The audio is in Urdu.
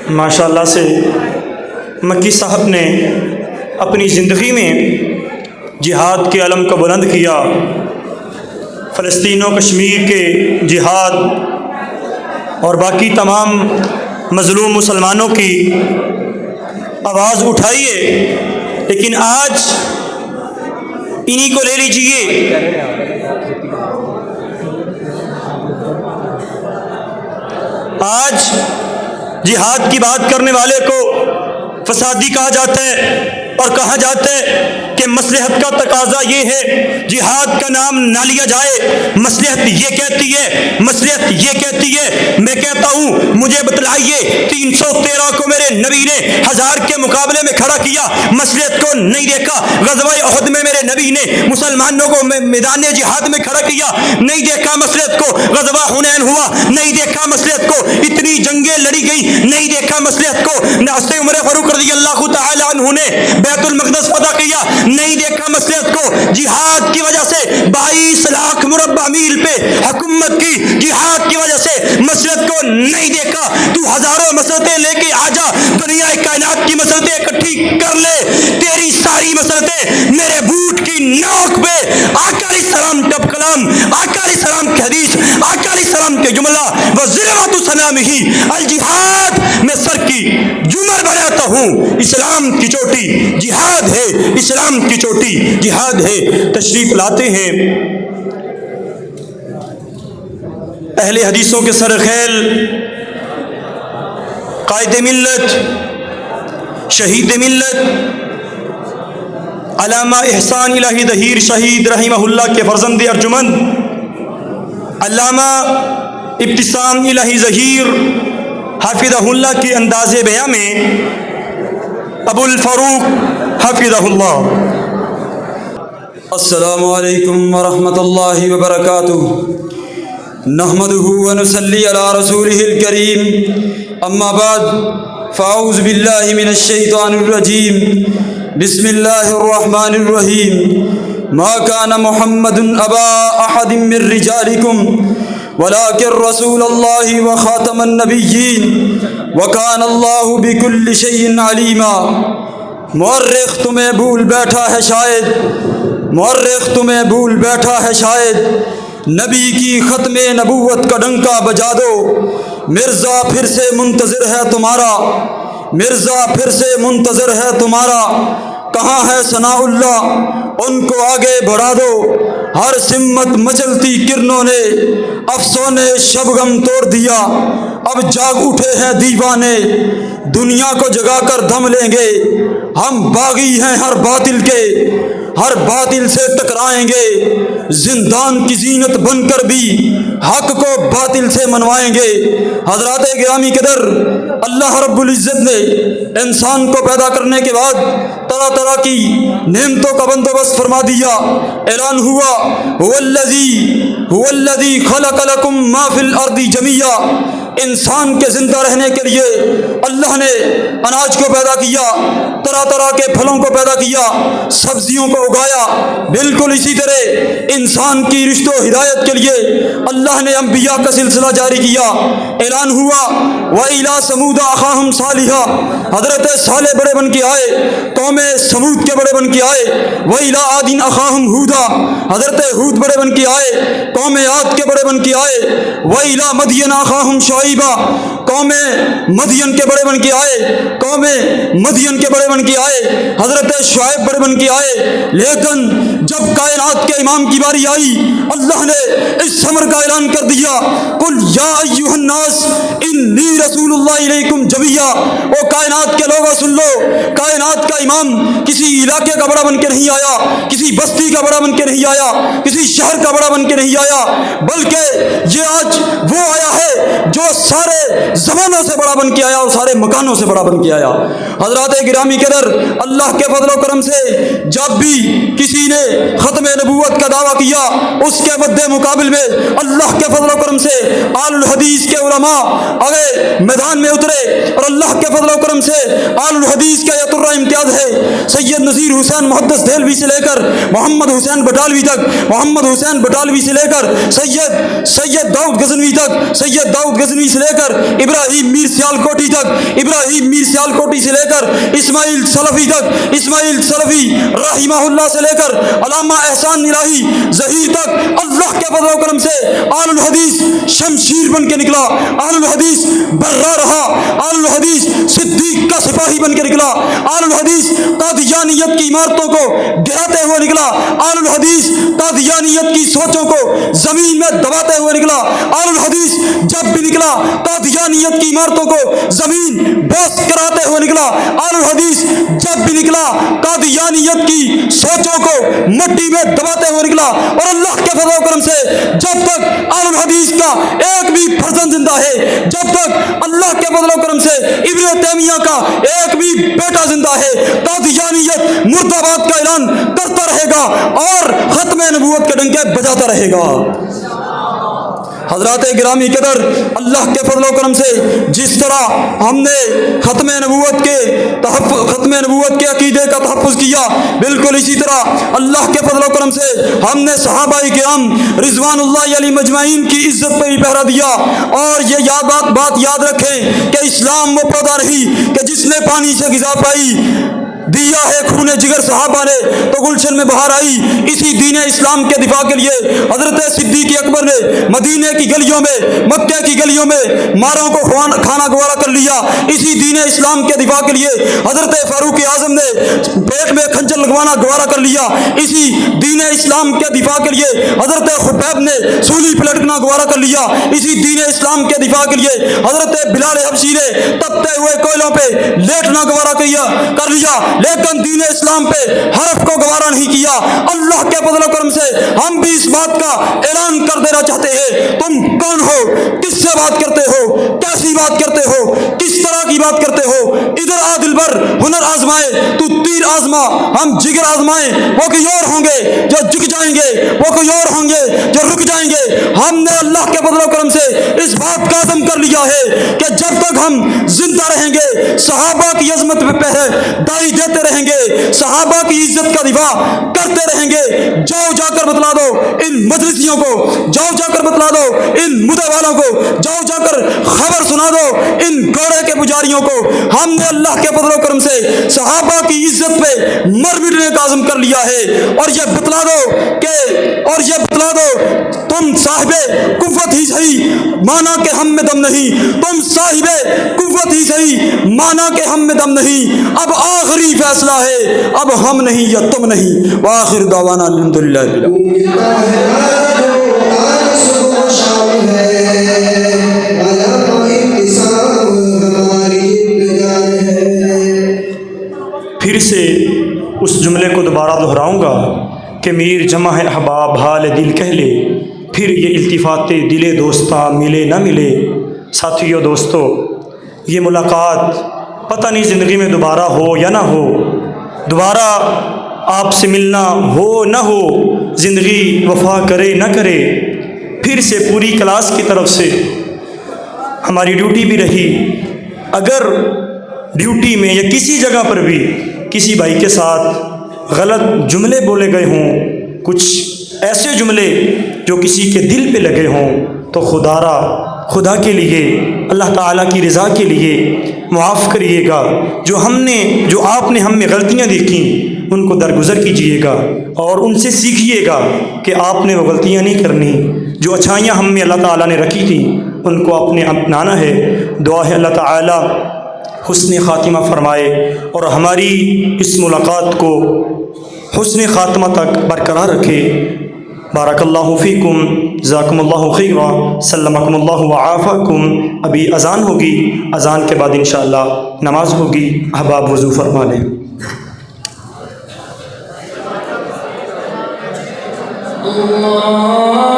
ماشاء اللہ سے مکی صاحب نے اپنی زندگی میں جہاد کے علم کو بلند کیا، فلسطین و کشمیر کے جہاد اور باقی تمام مظلوم مسلمانوں کی آواز اٹھائیے، لیکن آج انہی کو لے لیجئے۔ آج جہاد کی بات کرنے والے کو فسادی کہا جاتا ہے اور کہا جاتا ہے کہ مصلحت کا تقاضا یہ ہے جہاد کا نام نہ لیا جائے، مصلحت یہ کہتی ہے، مصلحت یہ کہتی ہے۔ میں کہتا ہوں مجھے بتلائیے 313 کو میرے نبی نے 1000 کے مقابلے میں کھڑا کیا، مصلحت کو نہیں دیکھا۔ غزوہ احد میں میرے نبی نے مسلمانوں کو میدان جہاد میں کھڑا کیا، نہیں دیکھا مصلحت کو۔ غزوہ حنین ہوا، نہیں دیکھا مصلحت کو۔ اتنی جنگیں لڑی گئی، نہیں دیکھا مصلحت کو۔ حضرت عمر فاروق رضی اللہ تعالی عنہ نے بیت المقدس فتح کیا، نہیں دیکھا مصلحت کو۔ جہاد کی وجہ سے 22 لاکھ مربع میل پہ حکومت کی، جہاد کی وجہ سے مصلحت کو نہیں دیکھا۔ تو ہزاروں مسلطیں لے کے آ جا، دنیا کائنات کی مسلطیں اکٹھی کر لے، تیری ساری مسلطیں میرے بوٹ کی نوک پہ آقا علیہ السلام ٹپ کلام، آقا علیہ السلام کی حدیث، آقا علیہ السلام کے جملہ وزرۃ سلامہ الجہاد میں سر کی جمل بناتا ہوں۔ اسلام کی چوٹی جہاد ہے، اسلام کی چوٹی جہاد ہے۔ تشریف لاتے ہیں اہل حدیثوں کے سرخیل، قائد ملت، شہید ملت، علامہ احسان الہی ظہیر شہید رحمہ اللہ کے فرزند ارجمند، علامہ ابتسام الہی ظہیر حافظہ اللہ کے انداز بیاں میں ابو الفاروق حافظہ اللہ۔ السلام علیکم ورحمۃ اللہ وبرکاتہ۔ نحمدہ ونصلی علی رسولہ الکریم، اما بعد فاعوذ باللہ من الشیطان الرجیم، بسم اللہ الرحمن الرحیم۔ ما کان محمد ابا احد من رجالکم ولکن رسول اللہ وخاتم النبیین وکان اللہ بکل شیء علیما۔ مورخ تمہیں بھول بیٹھا ہے شاید، مورخ تمہیں بھول بیٹھا ہے شاید، نبی کی ختم نبوت کا ڈنکا بجا دو۔ مرزا پھر سے منتظر ہے تمہارا، مرزا پھر سے منتظر ہے تمہارا۔ کہاں ہے ثناء اللہ، ان کو آگے بڑھا دو۔ ہر سمت مچلتی کرنوں نے افسون شبغم توڑ دیا، اب جاگ اٹھے ہیں دیوانے، دنیا کو جگا کر دم لیں گے۔ ہم باغی ہیں ہر باطل کے، ہر باطل سے ٹکرائیں گے، زندان کی زینت بن کر بھی حق کو باطل سے منوائیں گے۔ حضرات گرامی قدر، اللہ رب العزت نے انسان کو پیدا کرنے کے بعد طرح طرح کی نعمتوں کا بندوبست فرما دیا۔ اعلان ہوا هو الذی خلق لکم ما فی الارض جمیعا۔ انسان کے زندہ رہنے کے لیے اللہ نے اناج کو پیدا کیا، طرح طرح کے پھلوں کو پیدا کیا، سبزیوں کو اگایا۔ بالکل اسی طرح انسان کی رشت و ہدایت کے لیے اللہ نے انبیاء کا سلسلہ جاری کیا۔ اعلان ہوا وَإِلَىٰ ثَمُودَ أَخَاهُمْ صَالِحًا۔ حضرت صالح بڑے بن کے آئے، قوم سمود کے بڑے بن کے آئے۔ وَإِلَىٰ عَادٍ أَخَاهُمْ هُودًا۔ حضرت ہود بڑے بن کے آئے، قوم عاد کے بڑے بن کے آئے۔ وَإِلَىٰ مَدْيَنَ أَخَاهُمْ شُعَيْبًا۔ قوم مدین کے بڑے بن کے آئے، قوم مدین کے بڑے بن کے آئے۔ حضرت شعیب بڑے بن کے آئے۔ لیکن جب کائنات کے امام کی باری آئی، اللہ نے اس امر کا اعلان کر دیا قل یا ایھا الناس انی رسول اللہ الیکم جمیعا۔ او کائنات کے لوگوں سن لو، کائنات کا امام کسی علاقے کا بڑا بن کے نہیں آیا، کسی بستی کا بڑا بن کے نہیں آیا، کسی شہر کا بڑا بن کے نہیں آیا، بلکہ یہ آج وہ آیا ہے جو سارے زمانوں سے بڑا بن کے آیا اور سارے مکانوں سے بڑا بن کے آیا۔ حضرات گرامی قدر، اللہ کے فضل و کرم سے جب بھی کسی نے ختم نبوت کا دعویٰ کیا، اس کے مد مقابل میں اللہ کے فضل و کرم سے آل الحدیث کے علماء آگے میدان میں اترے، اور اللہ کے فضل و کرم سے آل الحدیث کا یہ طرح امتیاز ہے، سید نذیر حسین محدث دہلوی سے لے کر محمد حسین بٹالوی تک، محمد حسین بٹالوی سے لے کر سید داؤد غزنوی تک، سید داؤد غزنوی سے لے کر ابن ابراہیم میر سیالکوٹی تک، ابراہیم میر سیالکوٹی سے لے کر اسماعیل سلفی تک، اسماعیل سلفی رحمہ اللہ سے لے کر علامہ احسان الہی ظہیر تک اللہ کے فضل و کرم سے اہل الحدیث شمشیر بن کے نکلا، اہل الحدیث برا رہا، اہل الحدیث صدیق کا سپاہی بن کے نکلا، اہل الحدیث قادیانیت کی عمارتوں کو گراتے ہوئے نکلا، اہل الحدیث قادیانیت کی سوچوں کو زمین میں دباتے ہوئے نکلا، اہل الحدیث جب بھی نکلا قادیانیت کی عمارتوں کو زمین بوس کراتے ہوئے نکلا، اہل الحدیث جب بھی نکلا قادیانیت کی سوچوں کو مٹی میں دباتے ہوئے نکلا، اور اللہ کے فضل و کرم سے جب تک اہل الحدیث کا ایک بھی فرزند زندہ ہے، جب تک اللہ کے فضل و کرم سے ابن تیمیہ کا ایک بھی بیٹا زندہ ہے، قادیانیت مرد آباد کا اعلان کرتا رہے گا اور ختم نبوت کے ڈنکے بجاتا رہے گا۔ حضرات گرامی قدر، اللہ کے فضل و کرم سے جس طرح ہم نے ختم نبوت کے عقیدے کا تحفظ کیا، بالکل اسی طرح اللہ کے فضل و کرم سے ہم نے صحابہ کرام رضوان اللہ علیہ مجمعین کی عزت پہ بھی پہرا دیا۔ اور یہ بات یاد رکھیں کہ اسلام وہ پودا نہیں کہ جس نے پانی سے غذا پائی، دیا ہے خون جگر صحابہ نے تو گلشن میں بہار آئی۔ اسی دین اسلام کے دفاع کے لیے حضرت صدیق اکبر نے مدینے کی گلیوں میں، مکہ کی گلیوں میں ماروں کو کھانا گوارا کر لیا۔ اسی دین اسلام کے دفاع کے لیے حضرت فاروق اعظم نے پیٹ میں خنجر لگوانا گوارا کر لیا۔ اسی دین اسلام کے دفاع کے لیے حضرت خبیب نے سولی پلٹنا گوارا کر لیا۔ اسی دین اسلام کے دفاع کے لیے حضرت بلال حبشی نے تپتے ہوئے کوئلوں پہ لیٹنا گوارا کر لیا، لیکن دین اسلام پہ حرف کو گوارا نہیں کیا۔ اللہ کے فضل و کرم سے ہم بھی اس بات کا اعلان کر دینا چاہتے ہیں، تم کون ہو، کس سے بات کرتے ہو، کیسی بات کرتے ہو، کس طرح کی بات کرتے ہو۔ ادھر آ دلبر، ہنر آزمائے، تو تیر آزما، ہم جگر آزمائیں۔ وہ کوئی اور ہوں گے جو جھک جائیں گے، وہ کوئی اور ہوں گے جو رک جائیں گے۔ ہم نے اللہ کے فضل و کرم سے اس بات کا عزم کر لیا ہے کہ جب تک ہم زندہ رہیں گے صحابہ کی عظمت پہ پہرے دائی دیتے رہیں گے، صحابہ کی عزت کا دفاع کرتے رہیں گے۔ جاؤ جا کر بتلا دو ان مجلسیوں کو، جاؤ جا کر بتلا دو ان مدعے والوں کو، جاؤ جا کر خبر سنا دو ان گوڑے کے پجاریوں کو۔ ہم نے اللہ کے فضل و کرم سے صحابہ کی عزت پہ مر مٹنے کا عزم کر لیا ہے، اور یہ بتلا دو تم صاحب قوت ہی صحیح مانا کہ ہم میں دم نہیں، تم صاحب قوت ہی صحیح مانا کہ ہم میں دم نہیں۔ اب آخری فیصلہ ہے، اب ہم نہیں یا تم نہیں۔ وآخر دعوانا الحمدللہ پھر سے اس جملے کو دوبارہ دہراؤں گا کہ میر جمع ہے احباب حال دل کہہ لے، پھر یہ التفات دل دوستاں ملے نہ ملے۔ ساتھیو دوستو، یہ ملاقات پتہ نہیں زندگی میں دوبارہ ہو یا نہ ہو، دوبارہ آپ سے ملنا ہو نہ ہو، زندگی وفا کرے نہ کرے۔ پھر سے پوری کلاس کی طرف سے ہماری ڈیوٹی بھی رہی، اگر ڈیوٹی میں یا کسی جگہ پر بھی کسی بھائی کے ساتھ غلط جملے بولے گئے ہوں، کچھ ایسے جملے جو کسی کے دل پہ لگے ہوں، تو خدا کے لیے، اللہ تعالیٰ کی رضا کے لیے معاف کریے گا۔ جو آپ نے ہم میں غلطیاں دیکھیں ان کو درگزر کیجیے گا، اور ان سے سیکھیے گا کہ آپ نے وہ غلطیاں نہیں کرنی۔ جو اچھائیاں ہم میں اللہ تعالیٰ نے رکھی تھیں ان کو اپنانا ہے۔ دعا ہے اللہ تعالیٰ حسن خاتمہ فرمائے اور ہماری اس ملاقات کو حسن خاتمہ تک برقرار رکھے۔ بارک اللہ فیکم، جزاکم اللہ خیرا، سلمکم اللہ وعافاکم۔ ابھی اذان ہوگی، اذان کے بعد انشاءاللہ نماز ہوگی۔ احباب وضو فرما لیں۔ اللہ